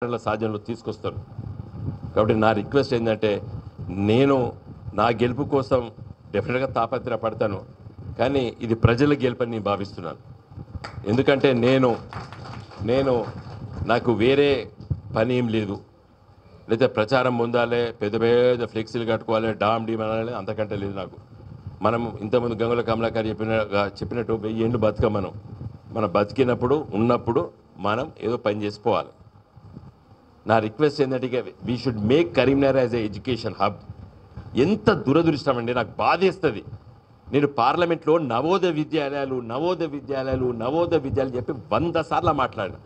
సాధ్యంలో తీసుకొస్తాను. కాబట్టి నా రిక్వెస్ట్ ఏంటంటే నేను నా గెలుపు కోసం డెఫినెట్గా తాపత్రయపడతాను, కానీ ఇది ప్రజల గెలుపని నేను భావిస్తున్నాను. ఎందుకంటే నేను నాకు వేరే పని ఏం లేదు, లేదా ప్రచారం పొందాలి, పెద్ద పెద్ద ఫ్లెక్సీలు కట్టుకోవాలి, డామ్ డీమ్ అనాలి, అంతకంటే లేదు నాకు. మనం ఇంతకుముందు గంగుల కమలాకర్ చెప్పినట్టు 1000 ఏళ్ళు బతక మనం బతికినప్పుడు ఉన్నప్పుడు మనం ఏదో పని చేసుకోవాలి. నా రిక్వెస్ట్ ఏంటంటే we should make Karimnagar as a education hub. ఎంత దురదృష్టం అండి, నాకు బాధేస్తుంది. నేను పార్లమెంట్లో నవోదయ విద్యాలయాలు చెప్పి 100 సార్లు మాట్లాడిన.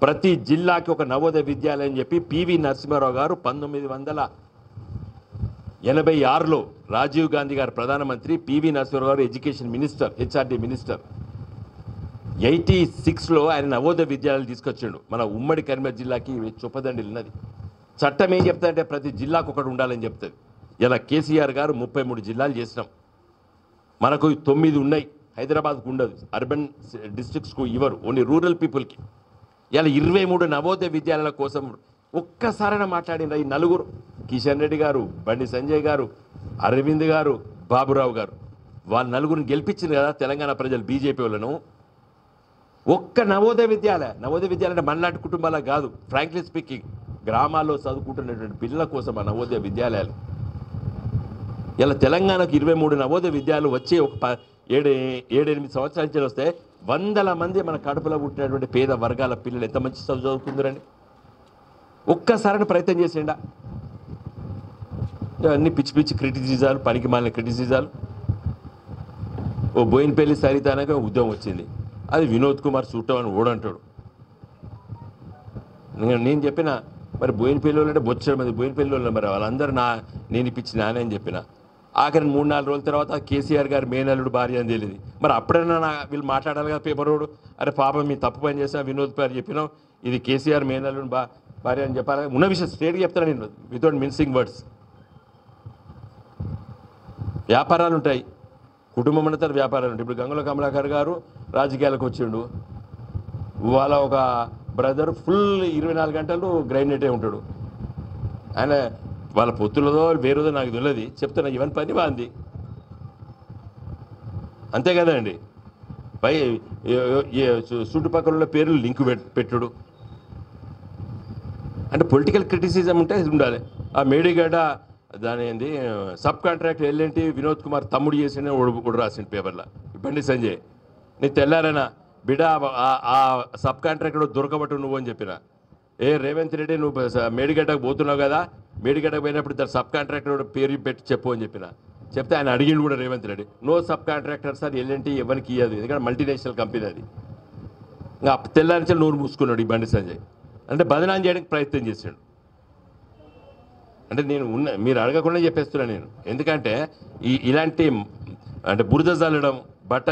ప్రతి జిల్లాకి ఒక నవోదయ విద్యాలయం చెప్పి పివి నరసింహారావు గారు 1986లో రాజీవ్ గాంధీ గారు ప్రధానమంత్రి, పివి నరసింహారావు గారు ఎడ్యుకేషన్ మినిస్టర్, హెచ్ఆర్డి మినిస్టర్. 86లో ఆయన నవోదయ విద్యాలయాలు తీసుకొచ్చాడు. మన ఉమ్మడి కరీంనగర్ జిల్లాకి చొప్పదండిలు ఉన్నది. చట్టం ఏం చెప్తాదంటే ప్రతి జిల్లాకు ఒకటి ఉండాలని చెప్తుంది. ఇలా కేసీఆర్ గారు 33 జిల్లాలు చేసినాం, మనకు 9 ఉన్నాయి, హైదరాబాద్కు ఉండదు, అర్బన్ డిస్ట్రిక్ట్స్కు ఇవ్వరు, ఓన్లీ రూరల్ పీపుల్కి. ఇలా 23 నవోదయ విద్యాలయాల కోసం ఒక్కసారైనా మాట్లాడిన ఈ నలుగురు, కిషన్ రెడ్డి గారు, బండి సంజయ్ గారు, అరవింద్ గారు, బాబురావు గారు, వాళ్ళ నలుగురిని గెలిపించింది కదా తెలంగాణ ప్రజలు, బీజేపీ వాళ్ళను. ఒక్క నవోదయ విద్యాలయం అంటే మనలాంటి కుటుంబాలకు కాదు, ఫ్రాంక్లీ స్పీకింగ్ గ్రామాల్లో చదువుకుంటున్నటువంటి పిల్లల కోసం ఆ నవోదయ విద్యాలయాలు. ఇలా తెలంగాణకు 23 నవోదయ విద్యాలయాలు వచ్చే ఒక 7-8 సంవత్సరాల నుంచి వస్తే 100 మంది మన కడుపులో పుట్టినటువంటి పేద వర్గాల పిల్లలు ఎంత మంచి చదువుకుందరండి. ఒక్కసారి ప్రయత్నం చేసేయండి. అన్ని పిచ్చి పిచ్చి క్రిటిసిజాలు, పనికి మాలిన క్రిటిసిజాలు. ఓ బోయినపల్లి సరిత అనగా ఉద్యమం వచ్చింది, అది వినోద్ కుమార్ చుట్టం అని ఓడంటాడు. నేను చెప్పిన మరి బోయినపల్లి వాళ్ళు అంటే బొచ్చడం మంది బోయినపల్లి వాళ్ళు, మరి వాళ్ళందరూ నేను ఇప్పించిన అని చెప్పిన. ఆఖరి 3-4 రోజుల తర్వాత కేసీఆర్ గారు మేనల్లుడు భార్య అని తెలియదు. మరి అప్పుడైనా వీళ్ళు మాట్లాడాలి కదా పేపర్ రోడ్, అరే పాపం మీ తప్పు పని చేసినా వినోద్ పేరు చెప్పినాం, ఇది కేసీఆర్ మేనల్లుడు భార్య అని చెప్పాలి. ఉన్న విషయం స్ట్రేట్గా చెప్తాను నేను, వితౌట్ మిన్సింగ్ వర్డ్స్. వ్యాపారాలు ఉంటాయి, కుటుంబం అంతా వ్యాపారాలు ఉంటాయి. ఇప్పుడు గంగుల కమలాకర్ గారు రాజకీయాలకు వచ్చిండు, వాళ్ళ ఒక బ్రదర్ ఫుల్ 24 గంటలు గ్రైండెటే ఉంటాడు. ఆయన వాళ్ళ పొత్తులదో వేరేదో నాకు తెలియదు, చెప్తున్నా ఇవన్నీ పని బాగుంది అంతే కదండి. పై చుట్టుపక్కల పేర్లు లింకు పెట్టుడు అంటే పొలిటికల్ క్రిటిసిజం ఉంటే ఉండాలి. ఆ మేడిగడ్డ దాని ఏంది sub contract LNT Vinod Kumar తమ్ముడు చేసిన కూడా రాసిండు పేపర్లో, బండి సంజయ్. నీ తెల్లారైనా బిడ్డ ఆ సబ్ కాంట్రాక్టర్ దొరకబట్టు నువ్వు అని చెప్పిన. రేవంత్ రెడ్డి నువ్వు మేడిగడ్డకు పోతున్నావు కదా, మేడిగడ్డకు పోయినప్పుడు ఇద్దరు సబ్ కాంట్రాక్టర్ పేరు పెట్టి చెప్పు అని చెప్తే ఆయన అడిగిండు కూడా Revanth Reddy. No sub contractor sir, LNT ఎవరికి ఇవ్వదు, ఎందుకంటే మల్టీనేషనల్ కంపెనీ అది. ఇంకా తెల్లారించి నోరు మూసుకున్నాడు ఈ బండి సంజయ్. అంటే బదనాం చేయడానికి ప్రయత్నం చేశాడు. అంటే నేను మీరు అడగకుండా చెప్పేస్తున్నాను నేను, ఎందుకంటే ఇలాంటి అంటే బురద చల్లడం, బట్ట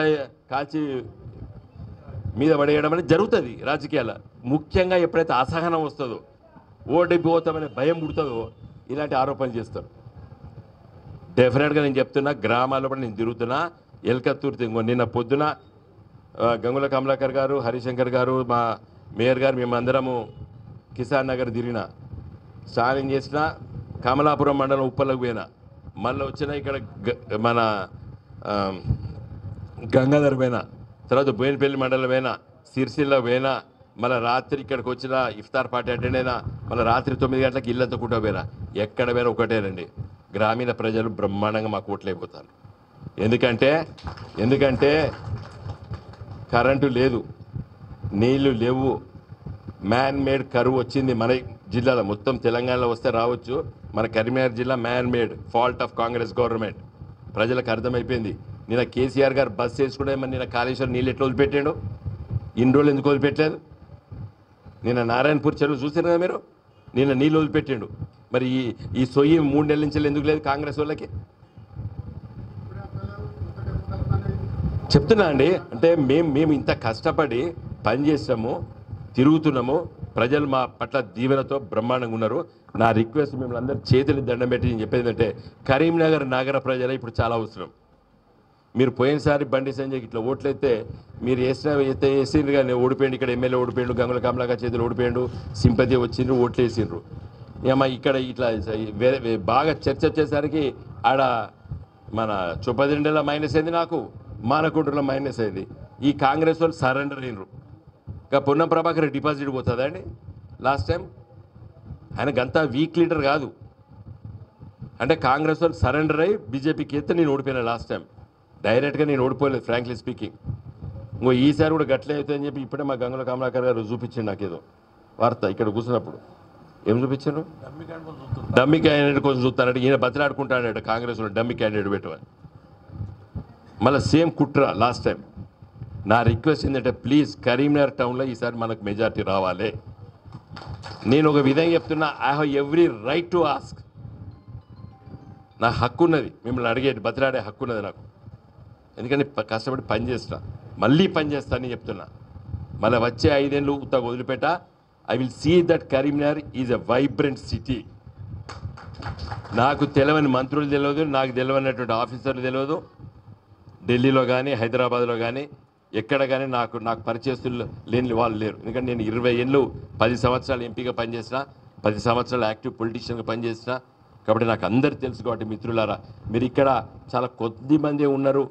కాల్చి మీద పడేయడం అనేది జరుగుతుంది రాజకీయాల. ముఖ్యంగా ఎప్పుడైతే అసహనం వస్తుందో, ఓడిపోతామనే భయం పుడుతుందో, ఇలాంటి ఆరోపణలు చేస్తారు. డెఫినెట్గా నేను చెప్తున్నా, గ్రామాల్లో కూడా నేను తిరుగుతున్నా. ఎల్కత్తూరు నిన్న పొద్దున గంగుల కమలాకర్ గారు, హరిశంకర్ గారు, మా మేయర్ గారు, మేమందరము కిసాన్ నగర్ తిరిగిన, స్నానం చేసిన, కమలాపురం మండలం ఉప్పలకు పోయినా, మళ్ళీ వచ్చిన ఇక్కడ మన గంగాధర్ పోయినా, తర్వాత బోయినపల్లి మండలం పోయినా, సిరిసిల్ల పోయినా, మళ్ళీ రాత్రి ఇక్కడికి వచ్చిన ఇఫ్తార్ పార్టీ అటెండ్ అయినా, మళ్ళీ రాత్రి 9 గంటలకు ఇల్లంతా కూడా పోయినా. ఎక్కడ పోయినా ఒకటేనండి, గ్రామీణ ప్రజలు బ్రహ్మాండంగా మాకు ఓట్లైపోతారు. ఎందుకంటే కరెంటు లేదు, నీళ్లు లేవు, మ్యాన్ మేడ్ కరువు వచ్చింది మన జిల్లాలో. మొత్తం తెలంగాణలో వస్తే రావచ్చు, మన కరీంనగర్ జిల్లా man made, fault of Congress government. ప్రజలకు అర్థమైపోయింది. నిన్న కేసీఆర్ గారు బస్ చేసుకుంటే మరి నిన్న కాళేశ్వరం నీళ్ళు ఎట్లా వదిలిపెట్టాడు, ఇన్ని రోజులు ఎందుకు వదిలిపెట్టలేదు? నిన్న నారాయణపూర్ చెరువు చూసారు కదా మీరు, నిన్న నీళ్ళు వదిలిపెట్టాడు. మరి ఈ సొయ్యి 3 నెలల నుంచి ఎందుకు లేదు కాంగ్రెస్ వాళ్ళకి? చెప్తున్నా అండి, అంటే మేము ఇంత కష్టపడి పనిచేస్తాము, తిరుగుతున్నాము, ప్రజలు మా పట్ల దీవెనతో బ్రహ్మాండంగా ఉన్నారు. నా రిక్వెస్ట్ మిమ్మల్ని అందరూ చేతులు దండం పెట్టి నేను చెప్పేది ఏంటంటే, కరీంనగర్ నగర ప్రజలు ఇప్పుడు చాలా అవసరం. మీరు పోయినసారి బండి సంజయ్కి ఇట్లా ఓట్లయితే మీరు వేసిండ్రు కానీ ఓడిపోయిండు, ఇక్కడ ఎమ్మెల్యే ఓడిపోయిండు, గంగుల కమలాకర్ చేతులు ఓడిపోయిండు, సింపతి వచ్చిండ్రు, ఓట్లు వేసిండ్రు. ఏమో ఇక్కడ ఇట్లా బాగా చర్చ వచ్చేసరికి ఆడ మన చొప్పదిండలో మైనస్ అయింది, నాకు మానకుంటలో మైనస్ అయింది. ఈ కాంగ్రెస్ వాళ్ళు సరెండర్ అయినరు. ఇంకా పొన్నం ప్రభాకర్ డిపాజిట్ పోతుందా అండి? లాస్ట్ టైం ఆయనకంతా వీక్ లీడర్ కాదు, అంటే కాంగ్రెస్ వాళ్ళు సరెండర్ అయ్యి బీజేపీకి ఎత్తే నేను ఓడిపోయినా. లాస్ట్ టైం డైరెక్ట్గా నేను ఓడిపోలేదు, ఫ్రాంక్లీ స్పీకింగ్. ఇంకో ఈసారి కూడా గట్లే అవుతుందని చెప్పి ఇప్పుడే మా గంగుల కమలాకర్ గారు చూపించిండు నాకేదో వార్త ఇక్కడ కూర్చున్నప్పుడు. ఏం చూపించారు? డమ్మీ క్యాండిడేట్ కోసం చూస్తానంటే ఈయన బతిలాడుకుంటాడట కాంగ్రెస్లో డమ్మీ క్యాండిడేట్ పెట్టమని. మళ్ళీ సేమ్ కుట్ర లాస్ట్ టైం. నా రిక్వెస్ట్ ఏంటంటే ప్లీజ్ కరీంనగర్ టౌన్లో ఈసారి మనకు మెజార్టీ రావాలి. నేను ఒక విధంగా చెప్తున్నా, I have every right to ask. నా హక్కు ఉన్నది, మిమ్మల్ని అడిగేది బతిలాడే హక్కు ఉన్నది నాకు. ఎందుకంటే కష్టపడి పని చేస్తా, మళ్ళీ పని చేస్తానని చెప్తున్నా. మళ్ళీ వచ్చే 5 ఏళ్ళు ఉత్తగా వదిలిపెట్టా. I will see that Karimnagar is a vibrant city. నాకు తెలియని మంత్రులు తెలియదు, నాకు తెలియనటువంటి ఆఫీసర్లు తెలియదు. ఢిల్లీలో కానీ హైదరాబాద్లో కానీ ఎక్కడ కానీ నాకు పరిచయస్తులు లేని వాళ్ళు లేరు. ఎందుకంటే నేను 20 ఏళ్ళు 10 సంవత్సరాలు ఎంపీగా పనిచేసిన, 10 సంవత్సరాలు యాక్టివ్ పొలిటీషియన్గా పనిచేసిన. కాబట్టి నాకు అందరు తెలుసు. కాబట్టి మిత్రులారా, మీరు ఇక్కడ చాలా కొద్ది మంది ఉన్నారు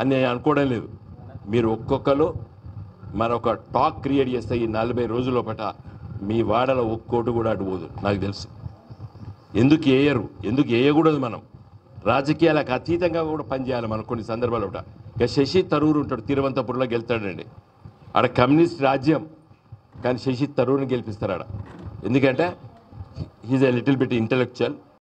అని నేను అనుకోవడం లేదు. మీరు ఒక్కొక్కరు మరొక టాక్ క్రియేట్ చేస్తే ఈ 40 రోజుల లోపల మీ వాడలో ఒక్కోటి కూడా అడ్డుపోదు. నాకు తెలుసు ఎందుకు వేయరు, ఎందుకు వేయకూడదు. మనం రాజకీయాలకు అతీతంగా కూడా పనిచేయాలి మనం కొన్ని సందర్భాలు. ఇక శశి తరూర్ ఉంటాడు, తిరువనంతపురంలో గెలుతాడండి. ఆడ కమ్యూనిస్ట్ రాజ్యం, కానీ శశి తరూర్ని గెలిపిస్తారు ఆడ. ఎందుకంటే he's a little bit intellectual,